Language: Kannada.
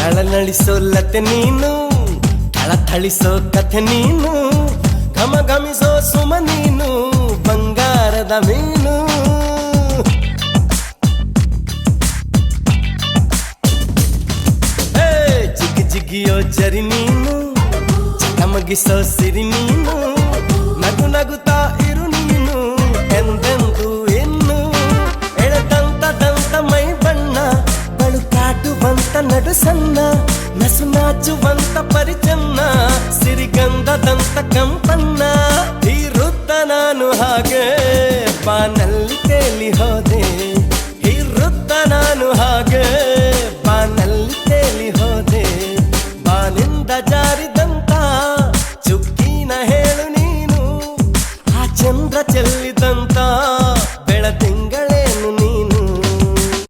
ಥಳನಳಿಸೋ ಲತೆ ನೀನು, ಥಳಥಳಿಸೋ ಕಥೆ ನೀನು, ಘಮ ಘಮಿಸೋ ಸುಮ ನೀನು, ಬಂಗಾರದ ಮೀನು. ಜಿಗಿ ಜಿಗಿಯೋ ಜರಿ ನೀನು, ಚಕಮಗಿಸೋ ಸಿರಿ ನೀನು, ನಗು ನಗುತ್ತಾ ಇರು ನೀನು ಎಂದೆಂದು ಇನ್ನು. ಎಳೆದಂತ ದಂತ ಮೈ ಬಣ್ಣ, ಬಳು ಕಾಟುವಂತ ನಡು ಸಣ್ಣ, ನಸು ನಾಚುವಂತ ಪರಿಚನ್ನ, ಸಿರಿಗಂಧದಂತ ಕಂಪನ್ನ. ಹೀರುತ್ತ ನಾನು ಹಾಗೆ ಬಾನಲ್ಲಿ ತೇಲಿ ಹೋದೆ, ಹೀರುತ್ತ ನಾನು ಹಾಗೆ